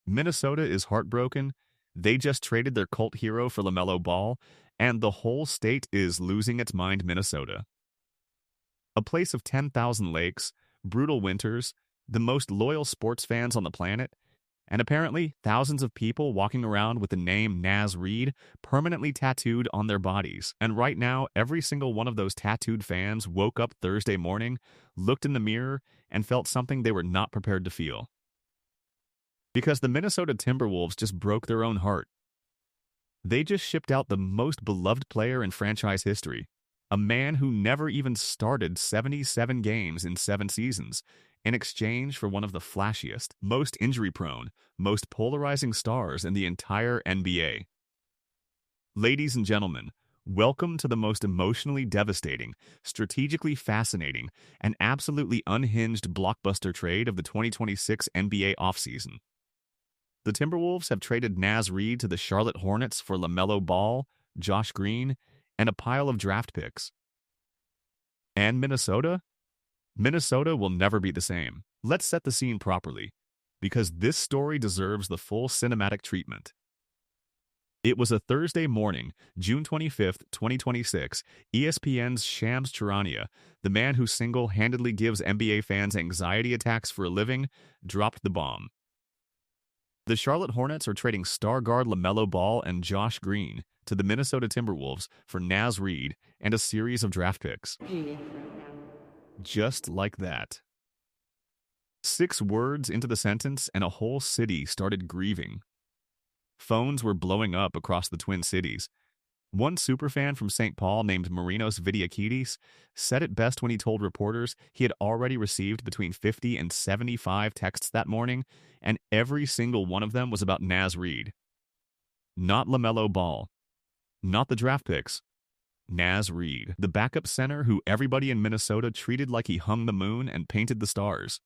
Minnesota is heartbroken. They just traded their cult hero for LaMelo Ball, and the whole state is losing its mind. Minnesota, a place of 10,000 lakes, brutal winters, the most loyal sports fans on the planet, and apparently thousands of people walking around with the name Naz Reid permanently tattooed on their bodies. And right now, every single one of those tattooed fans woke up Thursday morning, looked in the mirror, and felt something they were not prepared to feel. Because the Minnesota Timberwolves just broke their own heart. They just shipped out the most beloved player in franchise history, a man who never even started 77 games in 7 seasons, in exchange for one of the flashiest, most injury-prone, most polarizing stars in the entire NBA. Ladies and gentlemen, welcome to the most emotionally devastating, strategically fascinating, and absolutely unhinged blockbuster trade of the 2026 NBA offseason. The Timberwolves have traded Naz Reid to the Charlotte Hornets for LaMelo Ball, Josh Green, and a pile of draft picks. And Minnesota? Minnesota will never be the same. Let's set the scene properly, because this story deserves the full cinematic treatment. It was a Thursday morning, June 25th, 2026. ESPN's Shams Charania, the man who single-handedly gives NBA fans anxiety attacks for a living, dropped the bomb. The Charlotte Hornets are trading star guard LaMelo Ball and Josh Green to the Minnesota Timberwolves for Naz Reid and a series of draft picks. Just like that. 6 words into the sentence and a whole city started grieving. Phones were blowing up across the Twin Cities. One superfan from St. Paul named Marinos Vidiakidis said it best when he told reporters he had already received between 50 and 75 texts that morning, and every single one of them was about Naz Reid. Not LaMelo Ball. Not the draft picks. Naz Reid, the backup center who everybody in Minnesota treated like he hung the moon and painted the stars.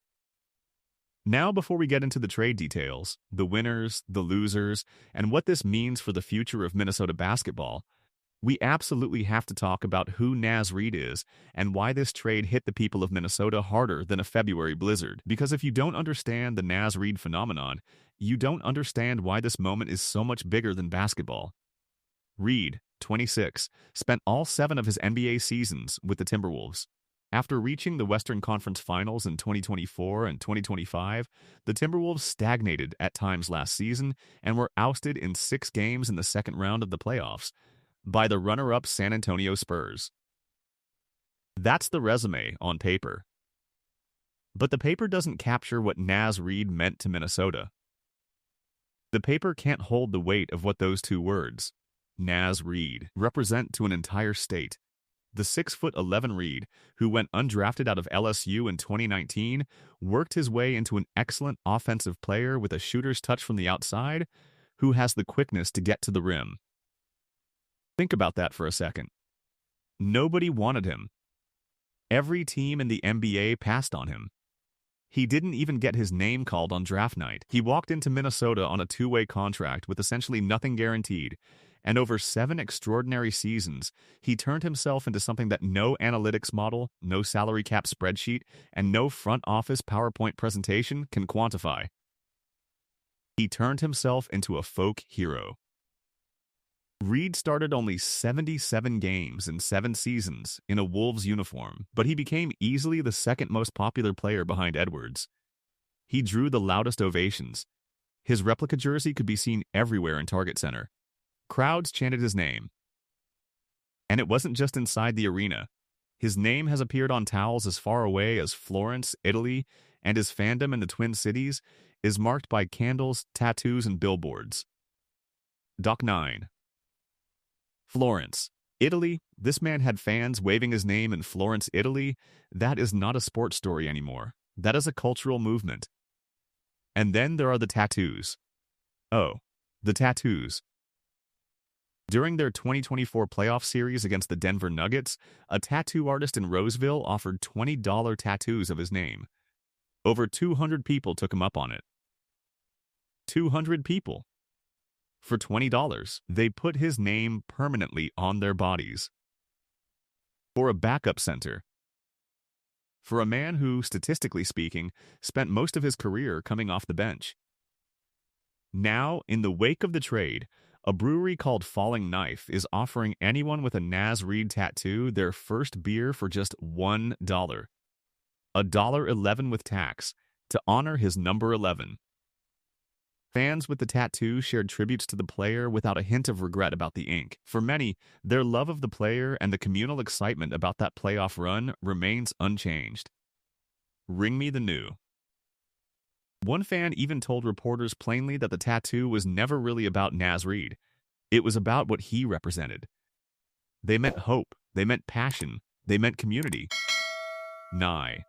Now, before we get into the trade details, the winners, the losers, and what this means for the future of Minnesota basketball, we absolutely have to talk about who Naz Reid is and why this trade hit the people of Minnesota harder than a February blizzard. Because if you don't understand the Naz Reid phenomenon, you don't understand why this moment is so much bigger than basketball. Reid, 26, spent all 7 of his NBA seasons with the Timberwolves. After reaching the Western Conference Finals in 2024 and 2025, the Timberwolves stagnated at times last season and were ousted in 6 games in the second round of the playoffs by the runner-up San Antonio Spurs. That's the resume on paper. But the paper doesn't capture what Naz Reid meant to Minnesota. The paper can't hold the weight of what those 2 words, Naz Reid, represent to an entire state. The 6'11" Reid, who went undrafted out of LSU in 2019, worked his way into an excellent offensive player with a shooter's touch from the outside, who has the quickness to get to the rim. Think about that for a second. Nobody wanted him. Every team in the NBA passed on him. He didn't even get his name called on draft night. He walked into Minnesota on a 2-way contract with essentially nothing guaranteed, and over 7 extraordinary seasons, he turned himself into something that no analytics model, no salary cap spreadsheet, and no front office PowerPoint presentation can quantify. He turned himself into a folk hero. Reid started only 77 games in 7 seasons in a Wolves uniform, but he became easily the second most popular player behind Edwards. He drew the loudest ovations. His replica jersey could be seen everywhere in Target Center. Crowds chanted his name. And it wasn't just inside the arena. His name has appeared on towels as far away as Florence, Italy, and his fandom in the Twin Cities is marked by candles, tattoos, and billboards. Doc 9. Florence, Italy. This man had fans waving his name in Florence, Italy. That is not a sports story anymore. That is a cultural movement. And then there are the tattoos. Oh, the tattoos. During their 2024 playoff series against the Denver Nuggets, a tattoo artist in Roseville offered $20 tattoos of his name. Over 200 people took him up on it. 200 people. For $20, they put his name permanently on their bodies. For a backup center. For a man who, statistically speaking, spent most of his career coming off the bench. Now, in the wake of the trade, a brewery called Falling Knife is offering anyone with a Naz Reid tattoo their first beer for just $1. $1.11 with tax, to honor his number 11. Fans with the tattoo shared tributes to the player without a hint of regret about the ink. For many, their love of the player and the communal excitement about that playoff run remains unchanged. Ring me the new. One fan even told reporters plainly that the tattoo was never really about Naz Reid. It was about what he represented. They meant hope, they meant passion, they meant community. Nye.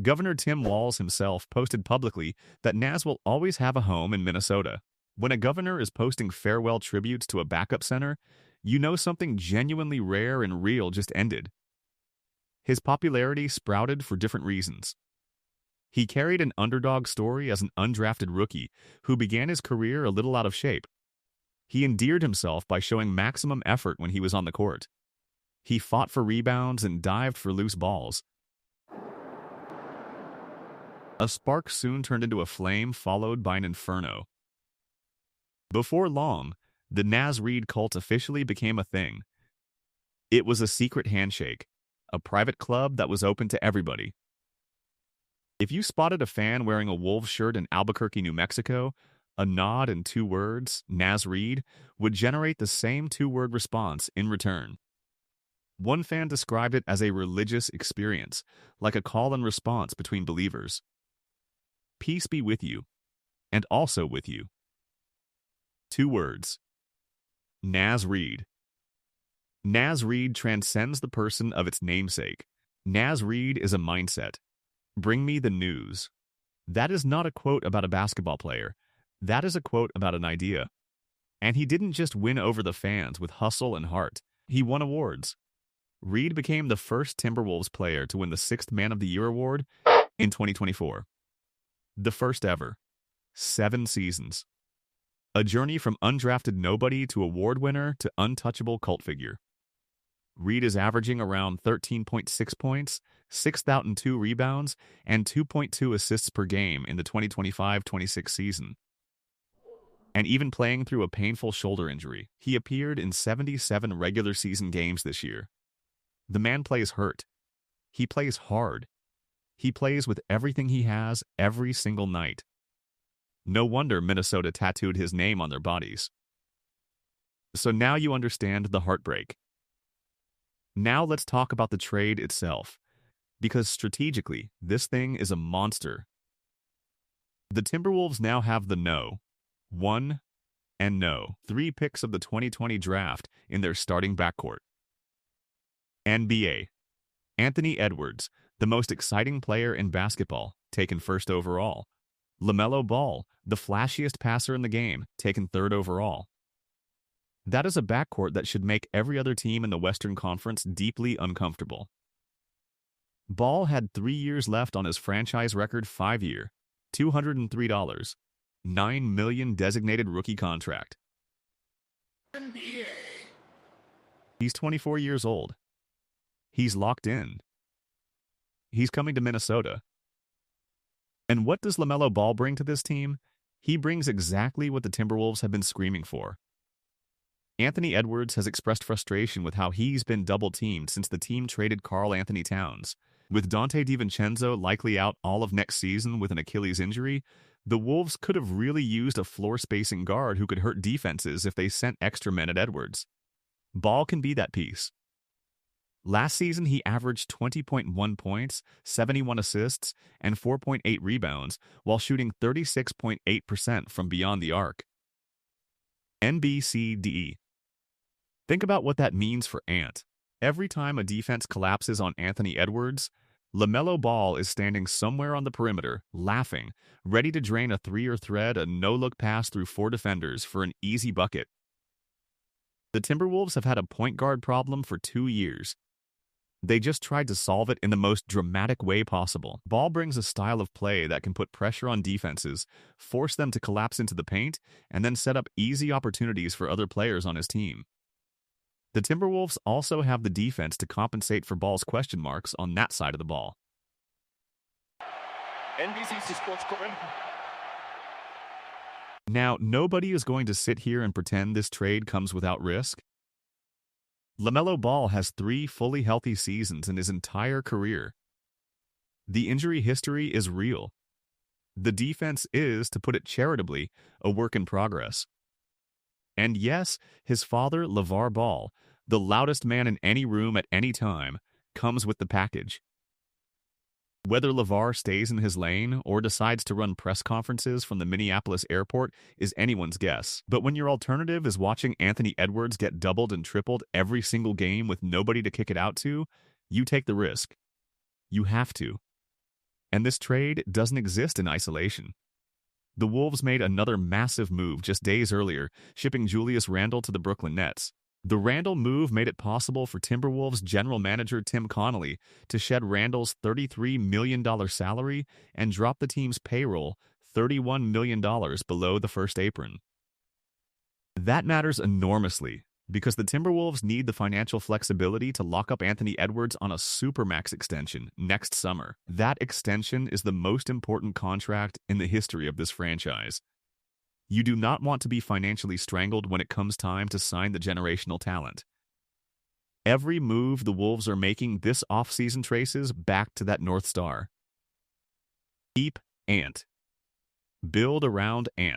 Governor Tim Walz himself posted publicly that Naz will always have a home in Minnesota. When a governor is posting farewell tributes to a backup center, you know something genuinely rare and real just ended. His popularity sprouted for different reasons. He carried an underdog story as an undrafted rookie who began his career a little out of shape. He endeared himself by showing maximum effort when he was on the court. He fought for rebounds and dived for loose balls. A spark soon turned into a flame, followed by an inferno. Before long, the Naz Reid cult officially became a thing. It was a secret handshake, a private club that was open to everybody. If you spotted a fan wearing a Wolves shirt in Albuquerque, New Mexico, a nod and 2 words, Naz Reid, would generate the same 2-word response in return. One fan described it as a religious experience, like a call and response between believers. Peace be with you, and also with you. 2 words. Naz Reid. Naz Reid transcends the person of its namesake. Naz Reid is a mindset. Bring me the news. That is not a quote about a basketball player. That is a quote about an idea. And he didn't just win over the fans with hustle and heart. He won awards. Reid became the first Timberwolves player to win the 6th Man of the Year award in 2024. The first ever. 7 seasons. A journey from undrafted nobody to award winner to untouchable cult figure. Reid is averaging around 13.6 points, 6,002 rebounds, and 2.2 assists per game in the 2025-26 season. And even playing through a painful shoulder injury, he appeared in 77 regular season games this year. The man plays hurt. He plays hard. He plays with everything he has every single night. No wonder Minnesota tattooed his name on their bodies. So now you understand the heartbreak. Now let's talk about the trade itself, because strategically, this thing is a monster. The Timberwolves now have the no, 1, and no, 3 picks of the 2020 draft in their starting backcourt. NBA. Anthony Edwards, the most exciting player in basketball, taken 1st overall. LaMelo Ball, the flashiest passer in the game, taken 3rd overall. That is a backcourt that should make every other team in the Western Conference deeply uncomfortable. Ball had 3 years left on his franchise record 5-year, $203, $9 million designated rookie contract. NBA. He's 24 years old. He's locked in. He's coming to Minnesota. And what does LaMelo Ball bring to this team? He brings exactly what the Timberwolves have been screaming for. Anthony Edwards has expressed frustration with how he's been double-teamed since the team traded Karl Anthony Towns. With Dante DiVincenzo likely out all of next season with an Achilles injury, the Wolves could have really used a floor-spacing guard who could hurt defenses if they sent extra men at Edwards. Ball can be that piece. Last season, he averaged 20.1 points, 71 assists, and 4.8 rebounds, while shooting 36.8% from beyond the arc. NBCDE. Think about what that means for Ant. Every time a defense collapses on Anthony Edwards, LaMelo Ball is standing somewhere on the perimeter, laughing, ready to drain a 3 or thread a no-look pass through 4 defenders for an easy bucket. The Timberwolves have had a point guard problem for 2 years. They just tried to solve it in the most dramatic way possible. Ball brings a style of play that can put pressure on defenses, force them to collapse into the paint, and then set up easy opportunities for other players on his team. The Timberwolves also have the defense to compensate for Ball's question marks on that side of the ball. NBC Sports Correspondent. Now, nobody is going to sit here and pretend this trade comes without risk. LaMelo Ball has 3 fully healthy seasons in his entire career. The injury history is real. The defense is, to put it charitably, a work in progress. And yes, his father, LeVar Ball, the loudest man in any room at any time, comes with the package. Whether LeVar stays in his lane or decides to run press conferences from the Minneapolis airport is anyone's guess. But when your alternative is watching Anthony Edwards get doubled and tripled every single game with nobody to kick it out to, you take the risk. You have to. And this trade doesn't exist in isolation. The Wolves made another massive move just days earlier, shipping Julius Randle to the Brooklyn Nets. The Randle move made it possible for Timberwolves general manager Tim Connolly to shed Randle's $33 million salary and drop the team's payroll $31 million below the first apron. That matters enormously because the Timberwolves need the financial flexibility to lock up Anthony Edwards on a supermax extension next summer. That extension is the most important contract in the history of this franchise. You do not want to be financially strangled when it comes time to sign the generational talent. Every move the Wolves are making this offseason traces back to that North Star. Keep Ant. Build around Ant.